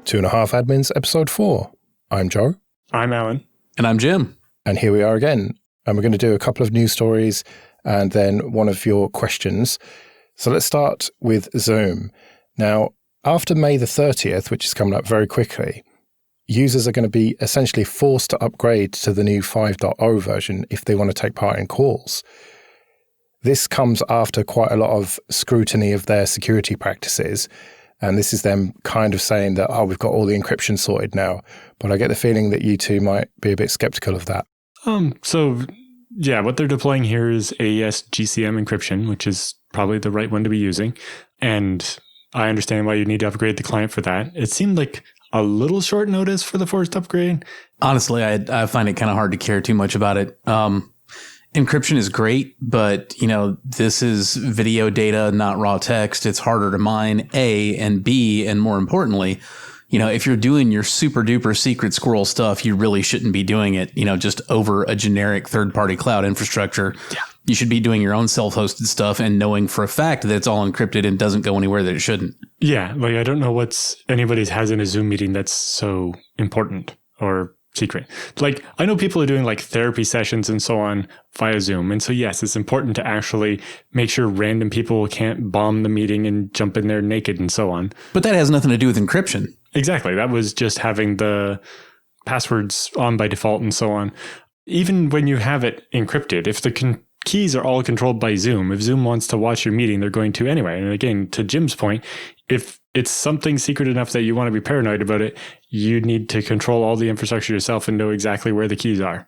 Two and a Half Admins, episode 4. I'm Joe. I'm Alan. And I'm Jim. And here we are again. And we're going to do a couple of news stories and then one of your questions. So let's start with Zoom. Now, after May the 30th, which is coming up very quickly, users are going to be essentially forced to upgrade to the new 5.0 version if they want to take part in calls. This comes after quite a lot of scrutiny of their security practices. And this is them kind of saying that, we've got all the encryption sorted now. But I get the feeling that you two might be a bit skeptical of that. What they're deploying here is AES GCM encryption, which is probably the right one to be using. And I understand why you need to upgrade the client for that. It seemed like a little short notice for the forced upgrade. Honestly, I find it kind of hard to care too much about it. Encryption is great, but, this is video data, not raw text. It's harder to mine, A, and B, and more importantly, if you're doing your super duper secret squirrel stuff, you really shouldn't be doing it, just over a generic third-party cloud infrastructure. Yeah. You should be doing your own self-hosted stuff and knowing for a fact that it's all encrypted and doesn't go anywhere that it shouldn't. Yeah, I don't know what's anybody has in a Zoom meeting that's so important or secret. I know people are doing therapy sessions and so on via Zoom. And so, yes, it's important to actually make sure random people can't bomb the meeting and jump in there naked and so on. But that has nothing to do with encryption. Exactly. That was just having the passwords on by default and so on. Even when you have it encrypted, if the keys are all controlled by Zoom, if Zoom wants to watch your meeting, they're going to anyway. And again, to Jim's point, if it's something secret enough that you want to be paranoid about it, you need to control all the infrastructure yourself and know exactly where the keys are.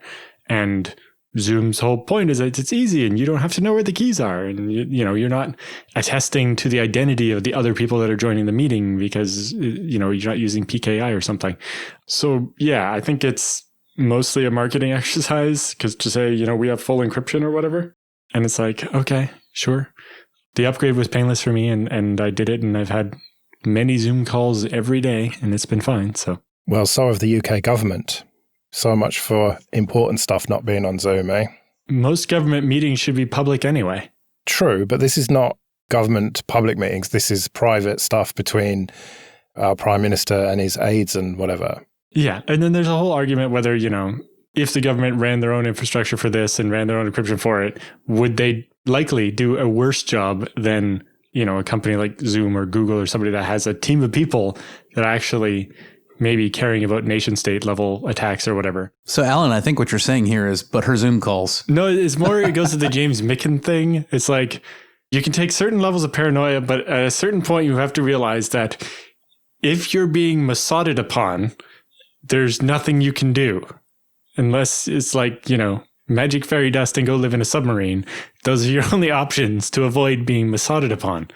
And Zoom's whole point is that it's easy and you don't have to know where the keys are. And you're not attesting to the identity of the other people that are joining the meeting because, you're not using PKI or something. So yeah, I think it's mostly a marketing exercise because to say, we have full encryption or whatever. And it's okay, sure. The upgrade was painless for me and I did it and I've had many Zoom calls every day and it's been fine. So have the UK government. So much for important stuff not being on Zoom, eh? Most government meetings should be public anyway. True, but this is not government public meetings. This is private stuff between our Prime Minister and his aides and whatever. Yeah, and then there's a whole argument whether, if the government ran their own infrastructure for this and ran their own encryption for it, would they likely do a worse job than, a company like Zoom or Google or somebody that has a team of people that actually maybe caring about nation state level attacks or whatever. So Alan, I think what you're saying here is, but her Zoom calls. No, it's more, it goes to the James Micken thing. It's you can take certain levels of paranoia, but at a certain point you have to realize that if you're being massaged upon, there's nothing you can do unless it's magic fairy dust and go live in a submarine. Those are your only options to avoid being massaged upon.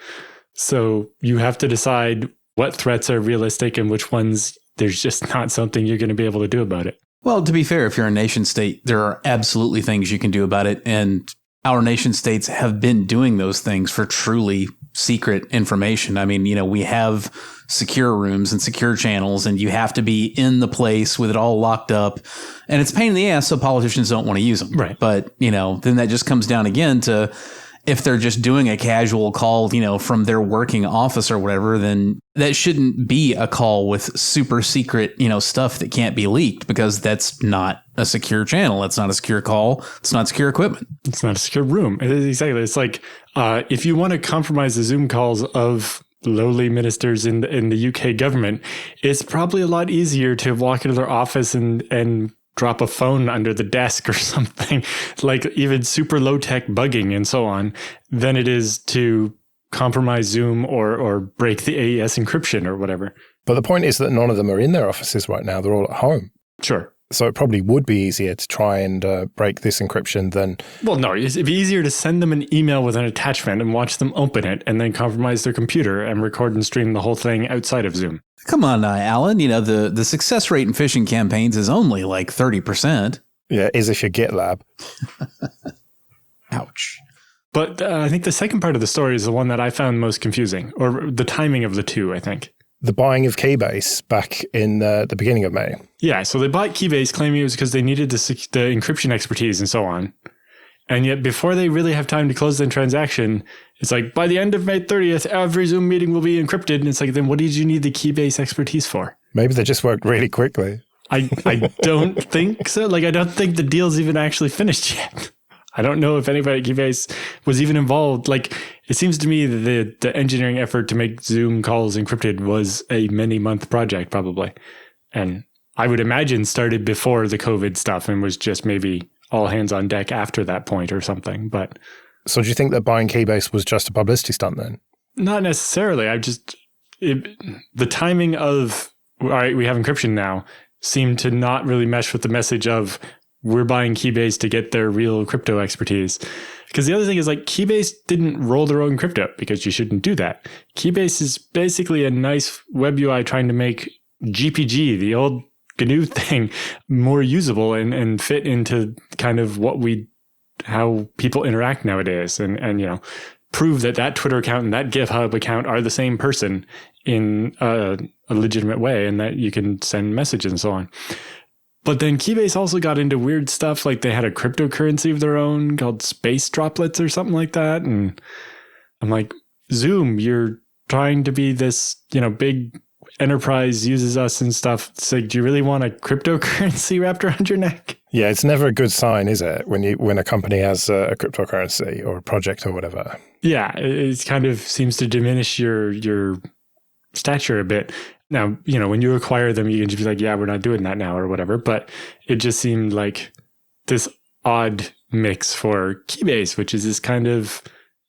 So you have to decide what threats are realistic and which ones there's just not something you're going to be able to do about it. Well, to be fair, if you're a nation state, there are absolutely things you can do about it. And our nation states have been doing those things for truly secret information. I mean, we have secure rooms and secure channels, and you have to be in the place with it all locked up. And it's a pain in the ass, so politicians don't want to use them. Right. But, then that just comes down again to if they're just doing a casual call, from their working office or whatever, then that shouldn't be a call with super secret, stuff that can't be leaked because that's not a secure channel. That's not a secure call. It's not secure equipment. It's not a secure room. Exactly. It's if you want to compromise the Zoom calls of lowly ministers in the UK government, it's probably a lot easier to walk into their office and drop a phone under the desk or something, even super low-tech bugging and so on, than it is to compromise Zoom or break the AES encryption or whatever. But the point is that none of them are in their offices right now. They're all at home. Sure. So it probably would be easier to try and break this encryption than... Well, no, it'd be easier to send them an email with an attachment and watch them open it and then compromise their computer and record and stream the whole thing outside of Zoom. Come on, Alan. The success rate in phishing campaigns is only 30%. Yeah, it is if you're GitLab. Ouch. But I think the second part of the story is the one that I found most confusing, or the timing of the two, I think. The buying of Keybase back in the beginning of May. Yeah, so they bought Keybase claiming it was because they needed the encryption expertise and so on. And yet before they really have time to close the transaction, it's by the end of May 30th, every Zoom meeting will be encrypted. And it's then what did you need the Keybase expertise for? Maybe they just worked really quickly. I don't think so. Like, I don't think the deal's even actually finished yet. I don't know if anybody at Keybase was even involved. Like, it seems to me that the engineering effort to make Zoom calls encrypted was a many-month project, probably. And I would imagine started before the COVID stuff and was just maybe all hands on deck after that point or something. But so do you think that buying Keybase was just a publicity stunt then? Not necessarily. The timing of, all right, we have encryption now, seemed to not really mesh with the message of we're buying Keybase to get their real crypto expertise. Because the other thing is, like, Keybase didn't roll their own crypto because you shouldn't do that. Keybase is basically a nice web UI trying to make GPG, the old GNU thing, more usable and fit into kind of how people interact nowadays, and prove that Twitter account and that GitHub account are the same person in a legitimate way, and that you can send messages and so on. But then Keybase also got into weird stuff, like they had a cryptocurrency of their own called Space Droplets or something like that. And I'm like, Zoom, you're trying to be this, big enterprise uses us and stuff. It's like, do you really want a cryptocurrency wrapped around your neck? Yeah, it's never a good sign, is it, when a company has a cryptocurrency or a project or whatever? Yeah, it kind of seems to diminish your stature a bit. Now, when you acquire them, you can just be like, yeah, we're not doing that now or whatever. But it just seemed like this odd mix for Keybase, which is this kind of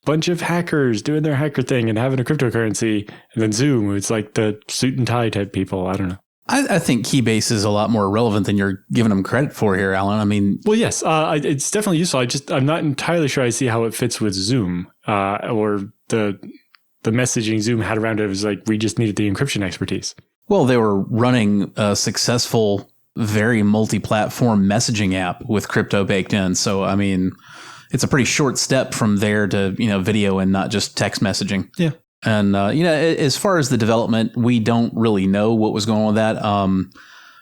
bunch of hackers doing their hacker thing and having a cryptocurrency. And then Zoom, it's like the suit and tie type people. I don't know. I think Keybase is a lot more relevant than you're giving them credit for here, Alan. I mean, well, yes, it's definitely useful. I'm not entirely sure I see how it fits with Zoom or the messaging Zoom had around it. Was like, we just needed the encryption expertise. Well, they were running a successful, very multi-platform messaging app with crypto baked in. So, I mean, it's a pretty short step from there to, video and not just text messaging. Yeah. And, as far as the development, we don't really know what was going on with that.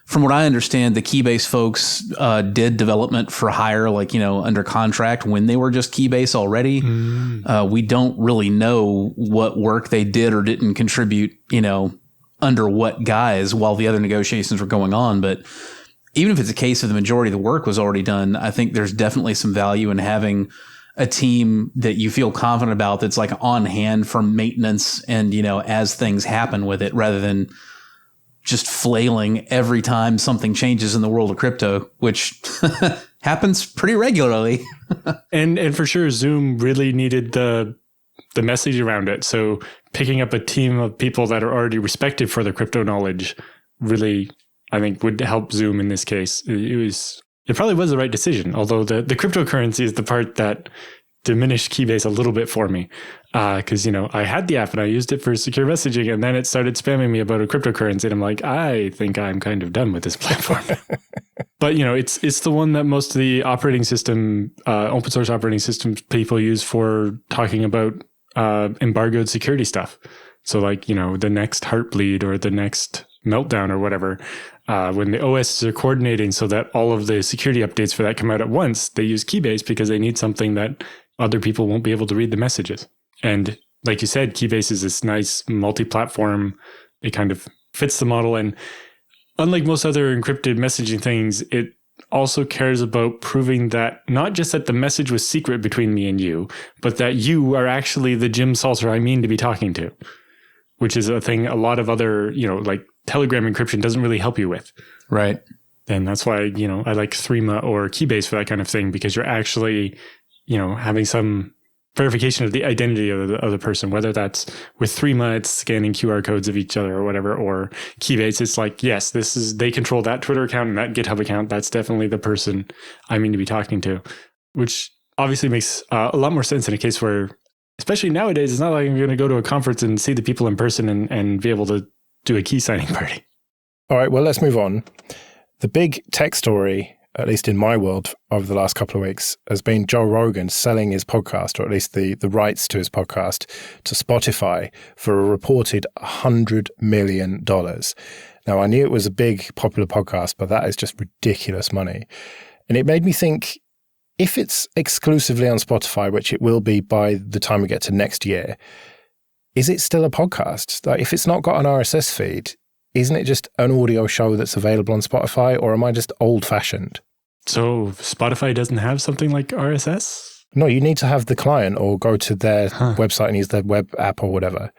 From what I understand, the Keybase folks did development for hire, under contract when they were just Keybase already. We don't really know what work they did or didn't contribute, under what guise while the other negotiations were going on. But even if it's a case of the majority of the work was already done, I think there's definitely some value in having a team that you feel confident about that's like on hand for maintenance and, as things happen with it, rather than just flailing every time something changes in the world of crypto, which happens pretty regularly. and for sure, Zoom really needed the message around it. So picking up a team of people that are already respected for their crypto knowledge really, I think, would help Zoom in this case. It probably was the right decision, although the cryptocurrency is the part that diminished Keybase a little bit for me. Because, I had the app and I used it for secure messaging, and then it started spamming me about a cryptocurrency. And I'm like, I think I'm kind of done with this platform. But, it's the one that most of the operating system, open source operating systems people use for talking about embargoed security stuff. So like, the next Heartbleed or the next Meltdown or whatever, when the OSs are coordinating so that all of the security updates for that come out at once, they use Keybase because they need something that other people won't be able to read the messages. And like you said, Keybase is this nice multi-platform. It kind of fits the model. And unlike most other encrypted messaging things, it also cares about proving that not just that the message was secret between me and you, but that you are actually the Jim Salter I mean to be talking to, which is a thing a lot of other, like Telegram encryption doesn't really help you with. Right. And that's why, I like Threema or Keybase for that kind of thing, because you're actually, having some verification of the identity of the other person, whether that's with Threema, it's scanning QR codes of each other or whatever, or Keybase, it's like, yes, they control that Twitter account and that GitHub account. That's definitely the person I mean to be talking to, which obviously makes a lot more sense in a case where, especially nowadays, it's not like I'm going to go to a conference and see the people in person and be able to do a key signing party. All right, well, let's move on. The big tech story, at least in my world, over the last couple of weeks, has been Joe Rogan selling his podcast, or at least the rights to his podcast, to Spotify for a reported $100 million. Now, I knew it was a big, popular podcast, but that is just ridiculous money. And it made me think, if it's exclusively on Spotify, which it will be by the time we get to next year, is it still a podcast? Like, if it's not got an RSS feed, isn't it just an audio show that's available on Spotify, or am I just old-fashioned? So Spotify doesn't have something like RSS? No, you need to have the client or go to their website and use their web app or whatever.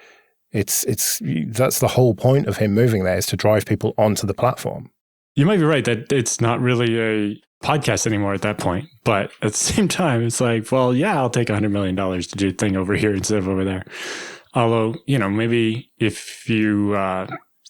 That's the whole point of him moving there, is to drive people onto the platform. You might be right that it's not really a podcast anymore at that point. But at the same time, it's like, well, yeah, I'll take $100 million to do a thing over here instead of over there. Although, maybe if you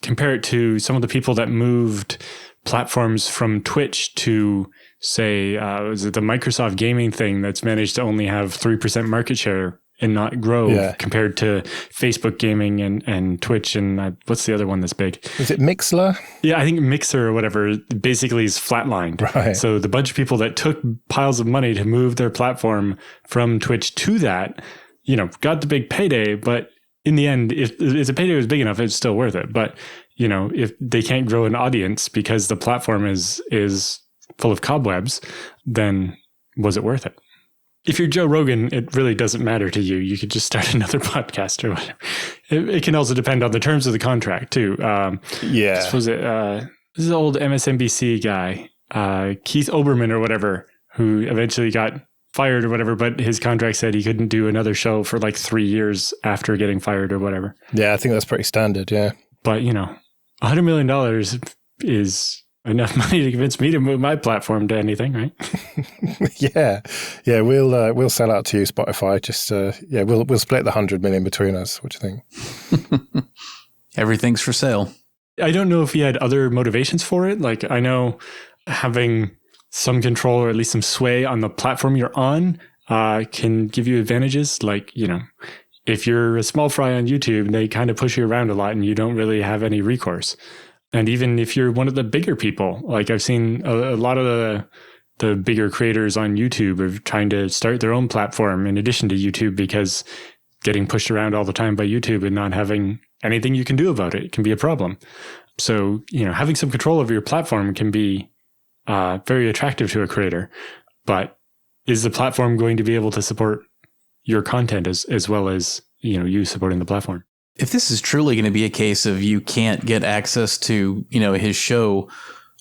compare it to some of the people that moved platforms from Twitch to, say, was it the Microsoft gaming thing that's managed to only have 3% market share and not grow compared to Facebook gaming and Twitch and what's the other one that's big? Is it Mixler? Yeah, I think Mixer or whatever basically is flatlined. Right. So the bunch of people that took piles of money to move their platform from Twitch to that, got the big payday, but in the end, if the payday was big enough, it's still worth it. But, if they can't grow an audience because the platform is full of cobwebs, then was it worth it? If you're Joe Rogan, it really doesn't matter to you. You could just start another podcast or whatever. It can also depend on the terms of the contract too. Was it this is an old MSNBC guy, Keith Olbermann or whatever, who eventually got fired or whatever, but his contract said he couldn't do another show for like 3 years after getting fired or whatever. Yeah, I think that's pretty standard, yeah. But, $100 million is enough money to convince me to move my platform to anything, right? Yeah, we'll sell out to you, Spotify. Just we'll split the 100 million between us. What do you think? Everything's for sale. I don't know if he had other motivations for it. Like, I know having some control or at least some sway on the platform you're on can give you advantages. Like, if you're a small fry on YouTube, they kind of push you around a lot and you don't really have any recourse. And even if you're one of the bigger people, like I've seen a lot of the bigger creators on YouTube are trying to start their own platform in addition to YouTube, because getting pushed around all the time by YouTube and not having anything you can do about it can be a problem. So, having some control over your platform can be very attractive to a creator. But is the platform going to be able to support your content as well as, you supporting the platform? If this is truly going to be a case of you can't get access to, his show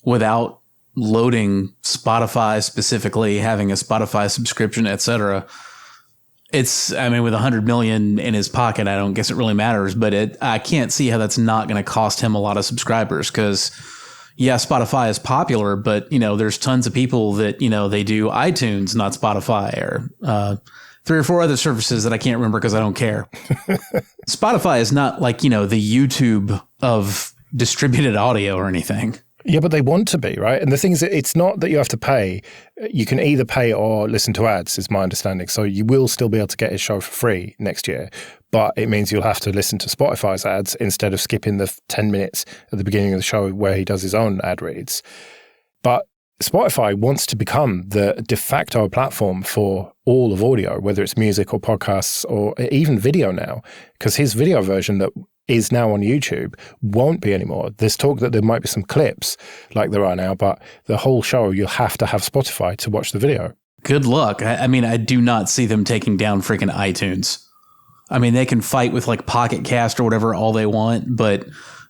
without loading Spotify, specifically having a Spotify subscription, etc., with $100 million in his pocket, I don't guess it really matters, but I can't see how that's not going to cost him a lot of subscribers, because yeah, Spotify is popular, but there's tons of people that, they do iTunes, not Spotify, or 3 or 4 other services that I can't remember because I don't care. Spotify is not like, the YouTube of distributed audio or anything. Yeah, but they want to be, right? And the thing is, it's not that you have to pay. You can either pay or listen to ads, is my understanding. So you will still be able to get his show for free next year, but it means you'll have to listen to Spotify's ads instead of skipping the 10 minutes at the beginning of the show where he does his own ad reads. But Spotify wants to become the de facto platform for all of audio, whether it's music or podcasts or even video now, because his video version that is now on YouTube won't be anymore. There's talk that there might be some clips like there are now, but the whole show, you'll have to have Spotify to watch the video. Good luck. I do not see them taking down freaking iTunes. They can fight with like Pocket Cast or whatever all they want, but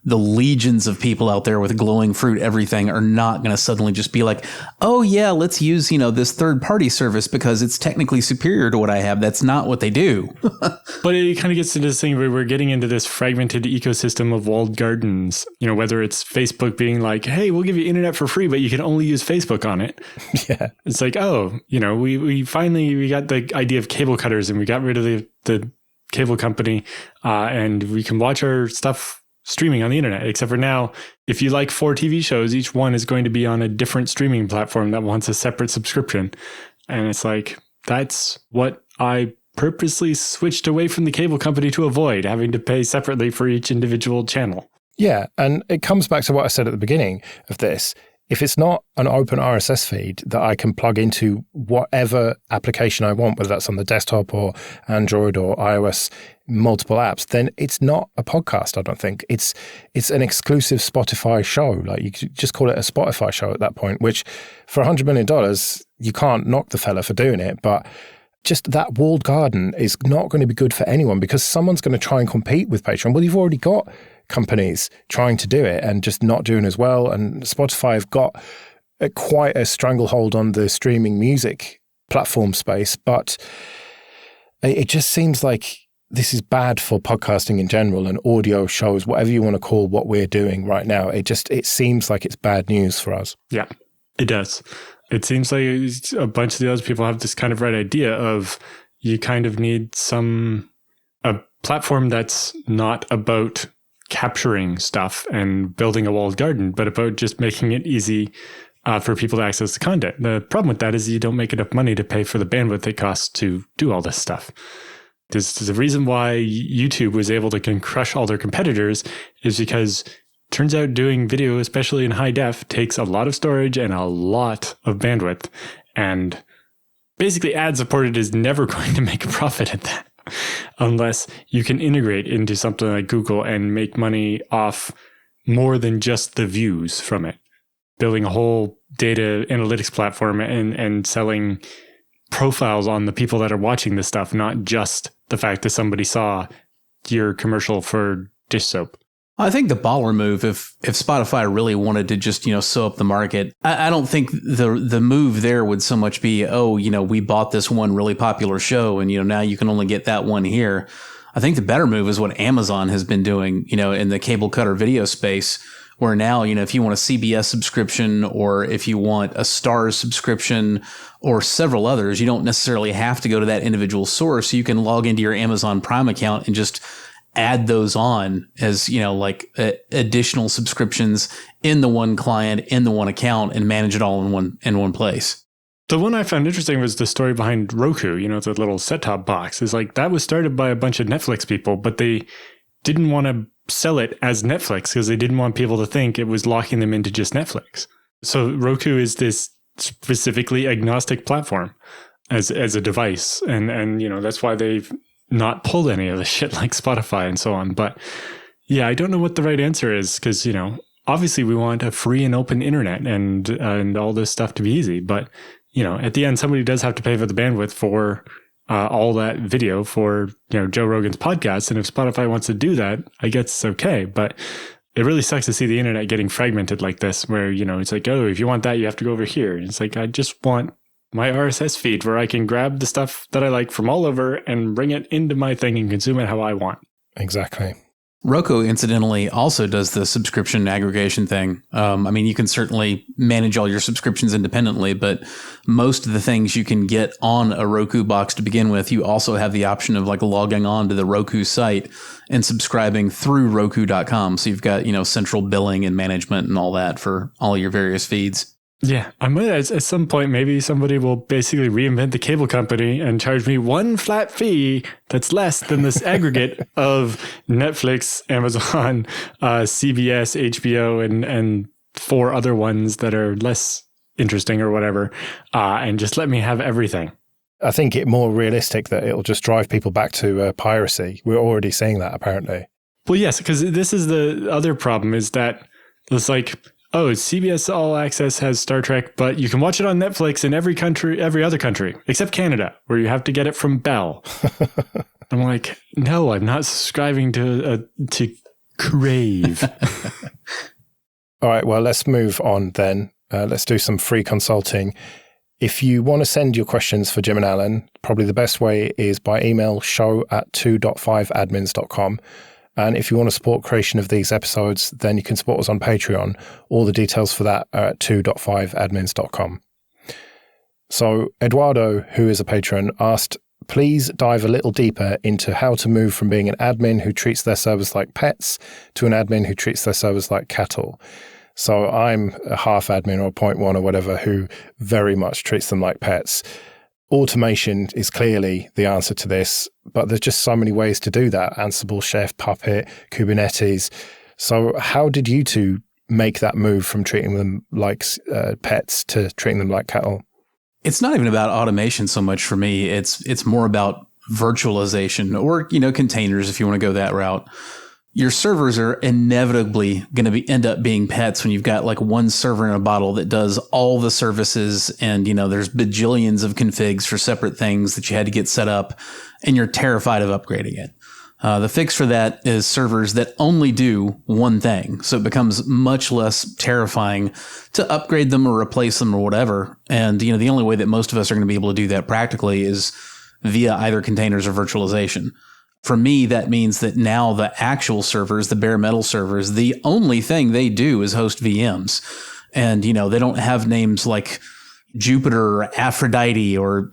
the legions of people out there with glowing fruit everything are not going to suddenly just be like, oh yeah, let's use, this third party service because it's technically superior to what I have. That's not what they do. But it kind of gets into this thing where we're getting into this fragmented ecosystem of walled gardens, whether it's Facebook being like, hey, we'll give you internet for free, but you can only use Facebook on it. Yeah. It's like, we finally got the idea of cable cutters and we got rid of the cable company and we can watch our stuff streaming on the internet, except for now, if you like 4 TV shows, each one is going to be on a different streaming platform that wants a separate subscription. And it's like, that's what I purposely switched away from the cable company to avoid, having to pay separately for each individual channel. Yeah, and it comes back to what I said at the beginning of this. If it's not an open RSS feed that I can plug into whatever application I want, whether that's on the desktop or Android or iOS, multiple apps, then it's not a podcast, I don't think. It's an exclusive Spotify show. Like, you could just call it a Spotify show at that point, which for $100 million, you can't knock the fella for doing it. But just that walled garden is not going to be good for anyone, because someone's going to try and compete with Patreon. Well, you've already got companies trying to do it and just not doing as well. And Spotify have got quite a stranglehold on the streaming music platform space, but it just seems like this is bad for podcasting in general and audio shows, whatever you want to call what we're doing right now. It seems like it's bad news for us. Yeah, it does. It seems like a bunch of the other people have this kind of right idea of you kind of need a platform that's not about capturing stuff and building a walled garden, but about just making it easy for people to access the content. The problem with that is you don't make enough money to pay for the bandwidth it costs to do all this stuff. There's a reason why YouTube was able to crush all their competitors is because turns out doing video, especially in high def, takes a lot of storage and a lot of bandwidth. And basically ad-supported is never going to make a profit at that unless you can integrate into something like Google and make money off more than just the views from it. Building a whole data analytics platform and selling profiles on the people that are watching this stuff, not just the fact that somebody saw your commercial for dish soap. I think the baller move, if Spotify really wanted to just, sew up the market, I don't think the move there would so much be, we bought this one really popular show and, now you can only get that one here. I think the better move is what Amazon has been doing, in the cable cutter video space, where now, if you want a CBS subscription or if you want a Starz subscription or several others, you don't necessarily have to go to that individual source. You can log into your Amazon Prime account and just add those on as, additional subscriptions in the one client, in the one account, and manage it all in one place. The one I found interesting was the story behind Roku, the little set-top box. Is like that was started by a bunch of Netflix people, but they didn't want to sell it as Netflix because they didn't want people to think it was locking them into just Netflix. So Roku is this specifically agnostic platform as a device. And that's why they've not pulled any of the shit like Spotify and so on. But yeah, I don't know what the right answer is because, obviously we want a free and open internet and all this stuff to be easy. But, at the end, somebody does have to pay for the bandwidth for all that video for, Joe Rogan's podcast. And if Spotify wants to do that, I guess it's okay. But it really sucks to see the internet getting fragmented like this, where, it's like, oh, if you want that, you have to go over here. And it's like, I just want my RSS feed where I can grab the stuff that I like from all over and bring it into my thing and consume it how I want. Exactly. Roku, incidentally, also does the subscription aggregation thing. You can certainly manage all your subscriptions independently, but most of the things you can get on a Roku box to begin with, you also have the option of logging on to the Roku site and subscribing through Roku.com. So you've got, central billing and management and all that for all your various feeds. Yeah, I might at some point, maybe somebody will basically reinvent the cable company and charge me one flat fee that's less than this aggregate of Netflix, Amazon, CBS, HBO, and 4 other ones that are less interesting or whatever, and just let me have everything. I think it's more realistic that it'll just drive people back to piracy. We're already seeing that, apparently. Well, yes, because this is the other problem is that it's like, oh, CBS All Access has Star Trek, but you can watch it on Netflix in every other country, except Canada, where you have to get it from Bell. I'm like, no, I'm not subscribing to Crave. All right, well, let's move on then. Let's do some free consulting. If you want to send your questions for Jim and Alan, probably the best way is by email show@2.5admins.com. And if you want to support creation of these episodes, then you can support us on Patreon. All the details for that are at 2.5admins.com. So Eduardo, who is a patron, asked, please dive a little deeper into how to move from being an admin who treats their servers like pets to an admin who treats their servers like cattle. So I'm a half admin or a 0.1 or whatever who very much treats them like pets. Automation is clearly the answer to this, but there's just so many ways to do that. Ansible, Chef, Puppet, Kubernetes. So how did you two make that move from treating them like pets to treating them like cattle? It's not even about automation so much for me. It's more about virtualization or, containers if you want to go that route. Your servers are inevitably going to end up being pets when you've got one server in a bottle that does all the services and, there's bajillions of configs for separate things that you had to get set up and you're terrified of upgrading it. The fix for that is servers that only do one thing. So it becomes much less terrifying to upgrade them or replace them or whatever. And, the only way that most of us are going to be able to do that practically is via either containers or virtualization. For me, that means that now the actual servers, the bare metal servers, the only thing they do is host VMs. And, they don't have names like Jupiter or Aphrodite or,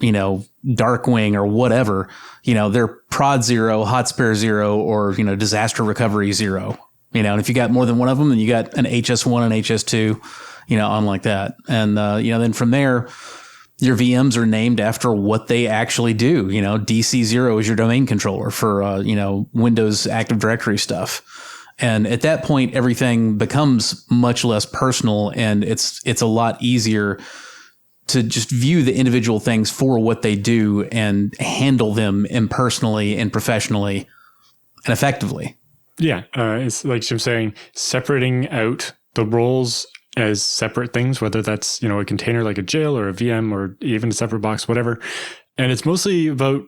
Darkwing or whatever. They're Prod 0, Hotspare 0, or, Disaster Recovery 0. And if you got more than one of them, then you got an HS1 and HS2, on like that. And, then from there, your VMs are named after what they actually do. DC0 is your domain controller for, Windows Active Directory stuff. And at that point, everything becomes much less personal, and it's a lot easier to just view the individual things for what they do and handle them impersonally and professionally and effectively. Yeah. It's like Jim's saying, separating out the roles as separate things, whether that's, a container like a jail or a VM or even a separate box, whatever. And it's mostly about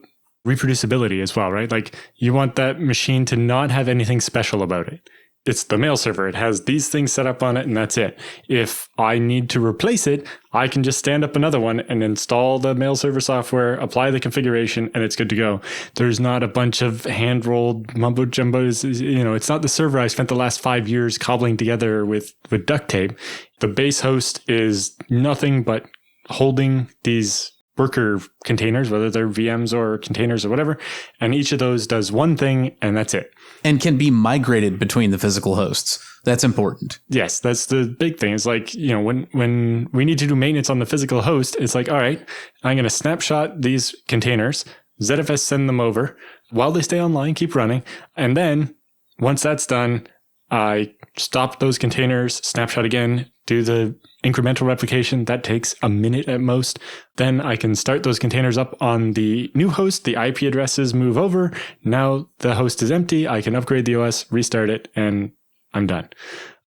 reproducibility as well, right? Like you want that machine to not have anything special about it. It's the mail server. It has these things set up on it, and that's it. If I need to replace it, I can just stand up another one and install the mail server software, apply the configuration, and it's good to go. There's not a bunch of hand-rolled mumbo jumbos. It's not the server I spent the last 5 years cobbling together with duct tape. The base host is nothing but holding these worker containers, whether they're VMs or containers or whatever, and each of those does one thing, and that's it. And can be migrated between the physical hosts. That's important. Yes, that's the big thing. It's like, when we need to do maintenance on the physical host, it's like, all right, I'm going to snapshot these containers, ZFS send them over while they stay online, keep running. And then once that's done, I stop those containers, snapshot again, do the incremental replication. That takes a minute at most. Then I can start those containers up on the new host. The IP addresses move over. Now the host is empty. I can upgrade the OS, restart it, and I'm done.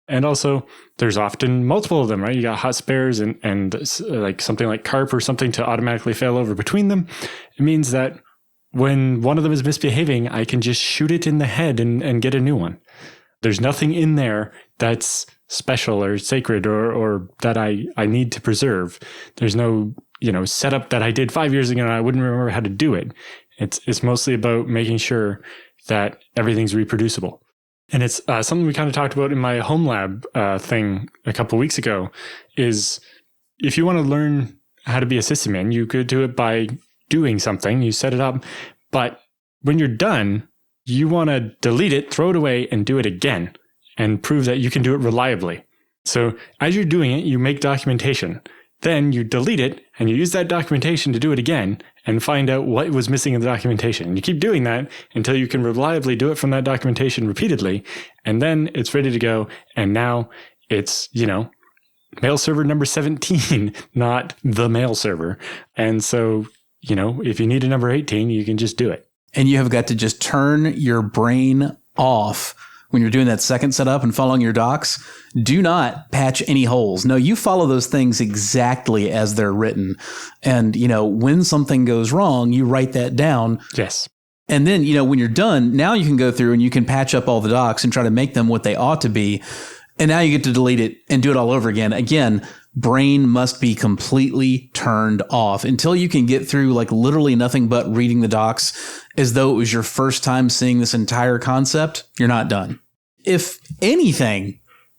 And also, there's often multiple of them, right? You got hot spares and like something like carp or something to automatically fail over between them. It means that when one of them is misbehaving, I can just shoot it in the head and get a new one. There's nothing in there that's special or sacred or that I need to preserve. There's no, setup that I did 5 years ago and I wouldn't remember how to do it. It's mostly about making sure that everything's reproducible. And it's something we kind of talked about in my home lab thing a couple of weeks ago, is if you want to learn how to be a sysadmin, you could do it by doing something. You set it up, but when you're done, you want to delete it, throw it away, and do it again and prove that you can do it reliably. So as you're doing it, you make documentation. Then you delete it and you use that documentation to do it again and find out what was missing in the documentation. And you keep doing that until you can reliably do it from that documentation repeatedly. And then it's ready to go. And now it's, mail server number 17, not the mail server. And so, if you need a number 18, you can just do it. And you have got to just turn your brain off when you're doing that second setup and following your docs. Do not patch any holes. No, you follow those things exactly as they're written. And, when something goes wrong, you write that down. Yes. And then, when you're done, now you can go through and you can patch up all the docs and try to make them what they ought to be. And now you get to delete it and do it all over again. Again, brain must be completely turned off until you can get through like literally nothing but reading the docs as though it was your first time seeing this entire concept. You're not done. If anything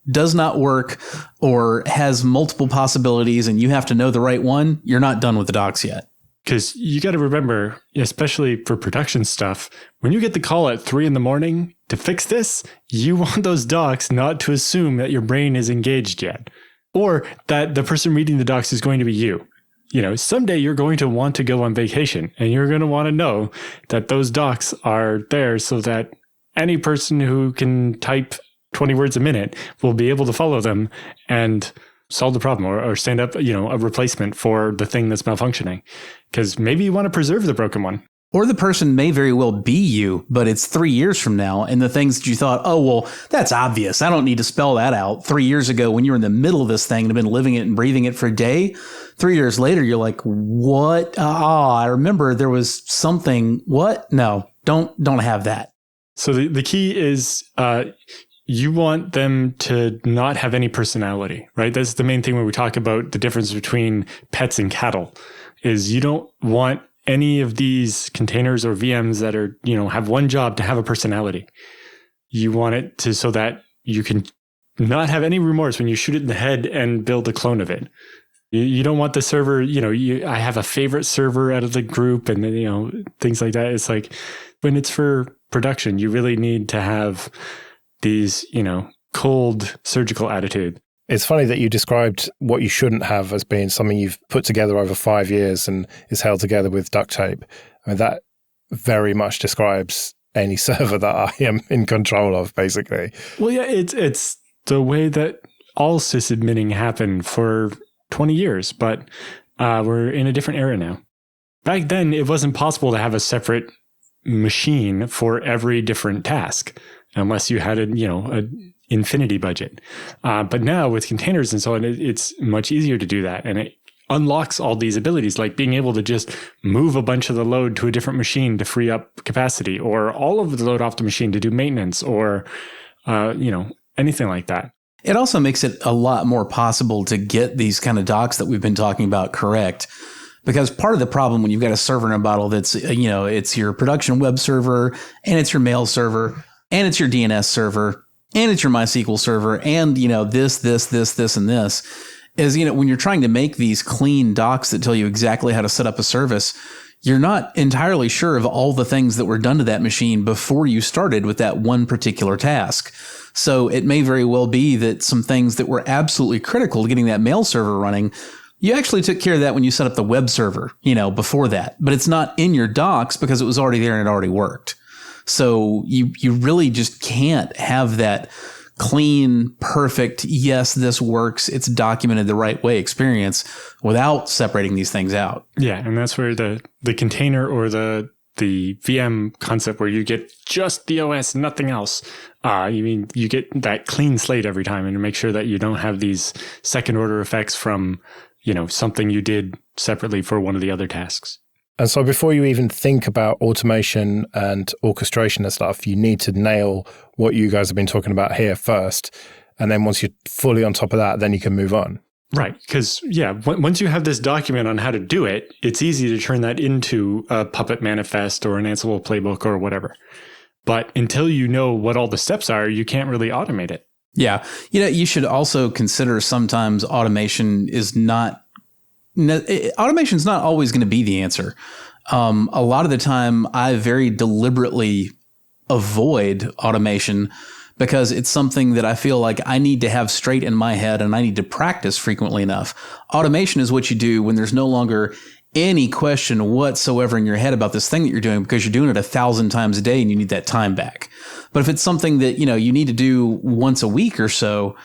does not work or has multiple possibilities and you have to know the right one, you're not done with the docs yet. Because you got to remember, especially for production stuff, when you get the call at 3 a.m. to fix this, you want those docs not to assume that your brain is engaged yet, or that the person reading the docs is going to be you. Someday you're going to want to go on vacation and you're going to want to know that those docs are there so that any person who can type 20 words a minute will be able to follow them and solve the problem or stand up, a replacement for the thing that's malfunctioning. Because maybe you want to preserve the broken one. Or the person may very well be you, but it's 3 years from now. And the things that you thought, oh, well, that's obvious. I don't need to spell that out. 3 years ago, when you were in the middle of this thing and have been living it and breathing it for a day, 3 years later, you're like, what? I remember there was something. What? No, don't have that. So the key is you want them to not have any personality, right? That's the main thing when we talk about the difference between pets and cattle, is you don't want any of these containers or VMs that are, have one job to have a personality. You want it to so that you can not have any remorse when you shoot it in the head and build a clone of it. You don't want the server, I have a favorite server out of the group and then, things like that. It's like when it's for production, you really need to have these, cold surgical attitude. It's funny that you described what you shouldn't have as being something you've put together over 5 years and is held together with duct tape. I mean, that very much describes any server that I am in control of, basically. Well, yeah, it's the way that all sysadminning happened for 20 years, but we're in a different era now. Back then, it wasn't possible to have a separate machine for every different task, unless you had a infinity budget. But now with containers and so on, it's much easier to do that. And it unlocks all these abilities, like being able to just move a bunch of the load to a different machine to free up capacity, or all of the load off the machine to do maintenance, or, anything like that. It also makes it a lot more possible to get these kind of docs that we've been talking about correct. Because part of the problem when you've got a server in a bottle that's, it's your production web server, and it's your mail server, and it's your DNS server, and it's your MySQL server, and, this, and this, is, when you're trying to make these clean docs that tell you exactly how to set up a service, you're not entirely sure of all the things that were done to that machine before you started with that one particular task. So it may very well be that some things that were absolutely critical to getting that mail server running, you actually took care of that when you set up the web server, before that. But it's not in your docs because it was already there and it already worked. So you really just can't have that clean, perfect, yes, this works, it's documented the right way experience without separating these things out. Yeah, and that's where the container or the VM concept where you get just the OS, nothing else. You get that clean slate every time, and to make sure that you don't have these second order effects from, something you did separately for one of the other tasks. And so before you even think about automation and orchestration and stuff, you need to nail what you guys have been talking about here first. And then once you're fully on top of that, then you can move on. Right. Because, once you have this document on how to do it, it's easy to turn that into a Puppet manifest or an Ansible playbook or whatever. But until you know what all the steps are, you can't really automate it. Yeah. You should also consider sometimes automation is not always going to be the answer. A lot of the time, I very deliberately avoid automation because it's something that I feel like I need to have straight in my head and I need to practice frequently enough. Automation is what you do when there's no longer any question whatsoever in your head about this thing that you're doing because you're doing it 1,000 times a day and you need that time back. But if it's something that, you need to do once a week or so,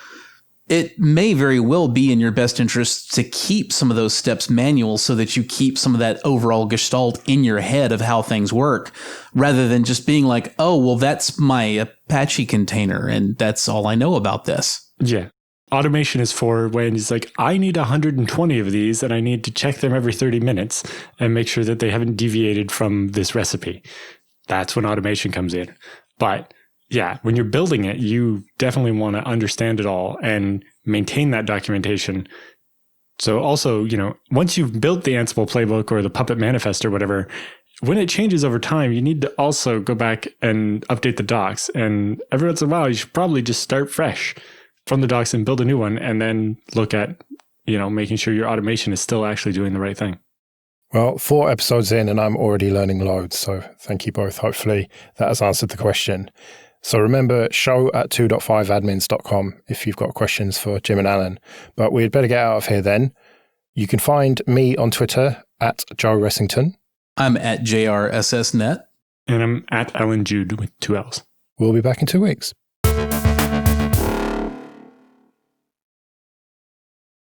it may very well be in your best interest to keep some of those steps manual so that you keep some of that overall gestalt in your head of how things work, rather than just being like, oh, well, that's my Apache container and that's all I know about this. Yeah. Automation is for when it's like, I need 120 of these and I need to check them every 30 minutes and make sure that they haven't deviated from this recipe. That's when automation comes in. But yeah, when you're building it, you definitely want to understand it all and maintain that documentation. So also, once you've built the Ansible playbook or the Puppet manifest or whatever, when it changes over time, you need to also go back and update the docs. And every once in a while, you should probably just start fresh from the docs and build a new one and then look at, making sure your automation is still actually doing the right thing. Well, 4 episodes in and I'm already learning loads. So thank you both. Hopefully that has answered the question. So remember, show@2.5admins.com if you've got questions for Jim and Alan. But we'd better get out of here then. You can find me on Twitter @Joe Ressington. I'm @JRSSNet. And I'm @Alan Jude with 2 L's. We'll be back in 2 weeks.